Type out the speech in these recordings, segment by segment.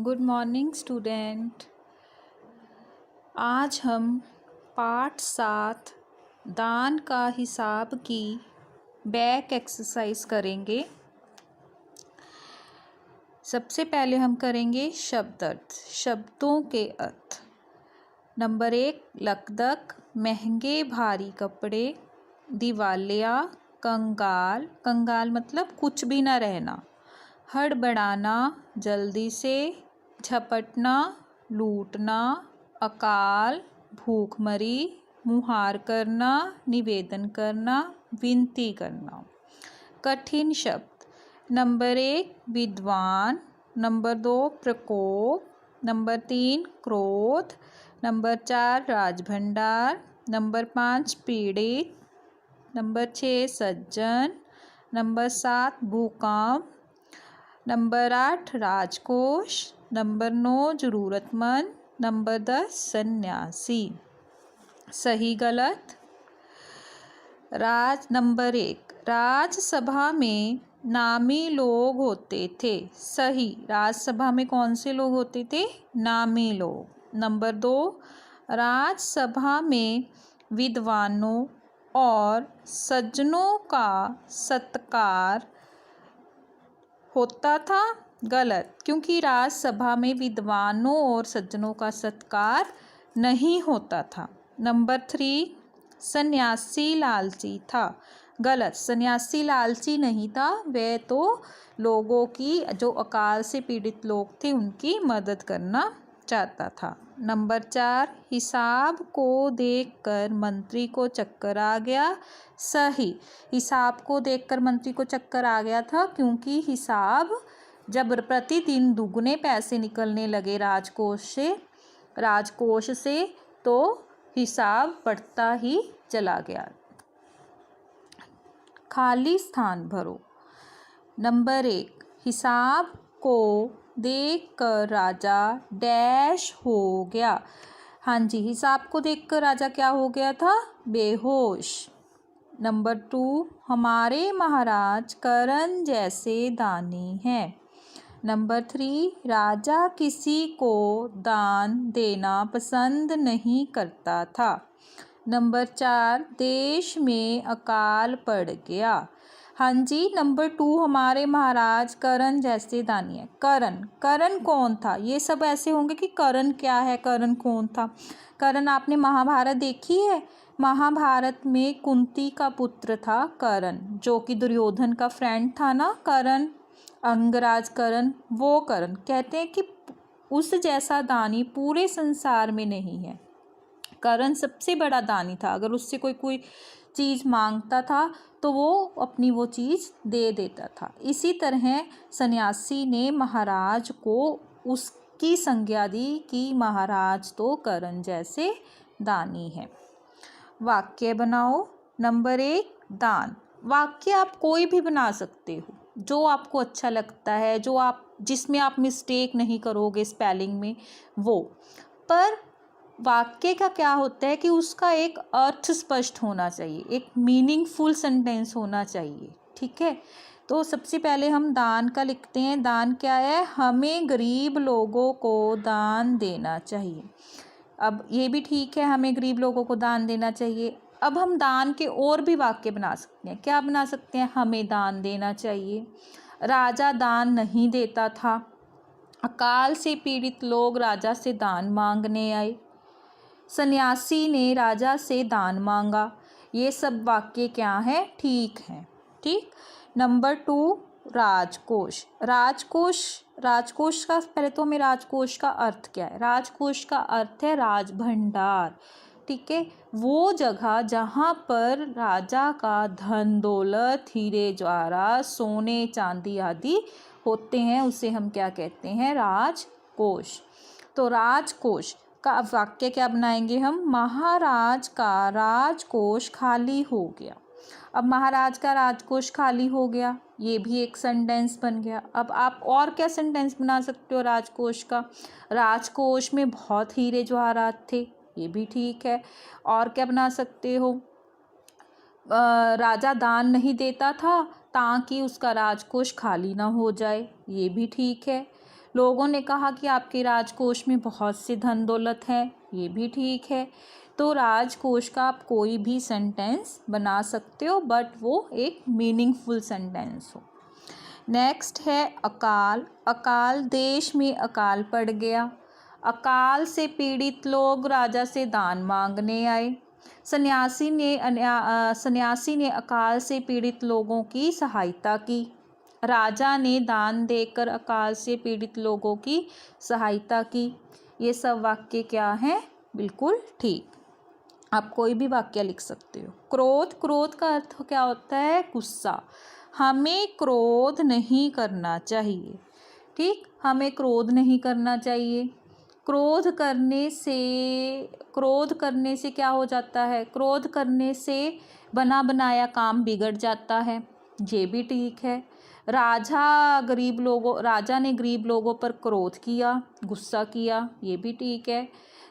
Good morning student. आज हम पाठ 7 दान का हिसाब की बैक एक्सरसाइज करेंगे। सबसे पहले हम करेंगे शब्द अर्थ, शब्दों के अर्थ। नंबर 1 लकदक, महंगे भारी कपड़े। दिवालिया, कंगाल, कंगाल मतलब कुछ भी ना रहना। हड़बड़ाना, जल्दी से। झपटना, लूटना। अकाल, भूखमरी। मुहार करना, निवेदन करना, विनती करना। कठिन शब्द। नंबर 1 विद्वान। नंबर 2 प्रकोप। नंबर 3 क्रोध। नंबर 4 राजभंडार। नंबर 5 पीड़ित। नंबर 6 सज्जन। नंबर 7 भूकंप। नंबर 8 राजकोष। नंबर 9 ज़रूरतमंद। नंबर 10 सन्यासी। सही गलत। नंबर 1 राज्यसभा में नामी लोग होते थे। सही, राज्यसभा में कौन से लोग होते थे? नामी लोग। नंबर 2 राज्यसभा में विद्वानों और सज्जनों का सत्कार होता था। गलत, क्योंकि राज्यसभा में विद्वानों और सज्जनों का सत्कार नहीं होता था। नंबर 3 सन्यासी लालची था। गलत, सन्यासी लालची नहीं था, वह तो लोगों की, जो अकाल से पीड़ित लोग थे, उनकी मदद करना चाहता था। नंबर 4 हिसाब को देखकर मंत्री को चक्कर आ गया। सही, हिसाब को देखकर मंत्री को चक्कर आ गया था, क्योंकि हिसाब जब प्रतिदिन दुगने पैसे निकलने लगे राजकोष से तो हिसाब बढ़ता ही चला गया। खाली स्थान भरो। नंबर 1 हिसाब को देखकर राजा डैश हो गया। हाँ जी, हिसाब को देखकर राजा क्या हो गया था? बेहोश। नंबर 2 हमारे महाराज कर्ण जैसे दानी हैं। नंबर 3 राजा किसी को दान देना पसंद नहीं करता था। नंबर 4 देश में अकाल पड़ गया। हाँ जी, नंबर 2 हमारे महाराज कर्ण जैसे दानी है। कर्ण कौन था? ये सब ऐसे होंगे कि कर्ण क्या है, कर्ण कौन था? कर्ण, आपने महाभारत देखी है? महाभारत में कुंती का पुत्र था कर्ण, जो कि दुर्योधन का फ्रेंड था ना, कर्ण, अंगराज कर्ण। वो कर्ण कहते हैं कि उस जैसा दानी पूरे संसार में नहीं है। कर्ण सबसे बड़ा दानी था। अगर उससे कोई चीज़ मांगता था तो वो अपनी वो चीज़ दे देता था। इसी तरह सन्यासी ने महाराज को उसकी संज्ञा दी कि महाराज तो कर्ण जैसे दानी है। वाक्य बनाओ। नंबर 1 दान। वाक्य आप कोई भी बना सकते हो, जो आपको अच्छा लगता है, जिसमें आप मिस्टेक नहीं करोगे स्पेलिंग में, वो। पर वाक्य का क्या होता है कि उसका एक अर्थ स्पष्ट होना चाहिए, एक मीनिंगफुल सेंटेंस होना चाहिए। ठीक है, तो सबसे पहले हम दान का लिखते हैं। दान क्या है? हमें गरीब लोगों को दान देना चाहिए। अब ये भी ठीक है, हमें गरीब लोगों को दान देना चाहिए। अब हम दान के और भी वाक्य बना सकते हैं। क्या बना सकते हैं? हमें दान देना चाहिए। राजा दान नहीं देता था। अकाल से पीड़ित लोग राजा से दान मांगने आए। सन्यासी ने राजा से दान मांगा। ये सब वाक्य क्या हैं? ठीक हैं। ठीक। नंबर 2 राजकोष। राजकोष का पहले तो हमें राजकोष का अर्थ क्या है? राजकोष का अर्थ है राजभंडार। ठीक है, वो जगह जहाँ पर राजा का धन दौलत, हीरे जवाहरात, सोने चांदी आदि होते हैं, उसे हम क्या कहते हैं? राजकोष। तो राजकोष का वाक्य क्या बनाएंगे हम? महाराज का राजकोष खाली हो गया। अब महाराज का राजकोष खाली हो गया, ये भी एक सेंटेंस बन गया। अब आप और क्या सेंटेंस बना सकते हो राजकोष का? राजकोष में बहुत हीरे जवाहरात थे, ये भी ठीक है। और क्या बना सकते हो? राजा दान नहीं देता था ताकि उसका राजकोष खाली ना हो जाए, ये भी ठीक है। लोगों ने कहा कि आपके राजकोष में बहुत सी धन दौलत है, ये भी ठीक है। तो राजकोष का आप कोई भी सेंटेंस बना सकते हो, बट वो एक मीनिंगफुल सेंटेंस हो। नेक्स्ट है अकाल। अकाल, देश में अकाल पड़ गया। अकाल से पीड़ित लोग राजा से दान मांगने आए। सन्यासी ने अकाल से पीड़ित लोगों की सहायता की। राजा ने दान देकर अकाल से पीड़ित लोगों की सहायता की। ये सब वाक्य क्या हैं? बिल्कुल ठीक। आप कोई भी वाक्य लिख सकते हो। क्रोध, क्रोध का अर्थ क्या होता है? गुस्सा। हमें क्रोध नहीं करना चाहिए। ठीक, हमें क्रोध नहीं करना चाहिए। क्रोध करने से क्या हो जाता है? क्रोध करने से बना बनाया काम बिगड़ जाता है, ये भी ठीक है। राजा ने गरीब लोगों पर क्रोध किया, गुस्सा किया, ये भी ठीक है।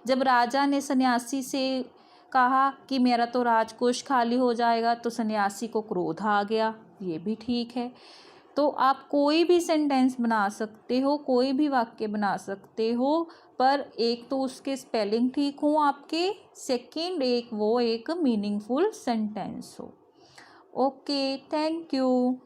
जब राजा ने सन्यासी से कहा कि मेरा तो राजकोष खाली हो जाएगा, तो सन्यासी को क्रोध आ गया, ये भी ठीक है। तो आप कोई भी सेंटेंस बना सकते हो, कोई भी वाक्य बना सकते हो, पर एक तो उसके स्पेलिंग ठीक हो आपके, सेकंड एक मीनिंगफुल सेंटेंस हो। Okay, thank you.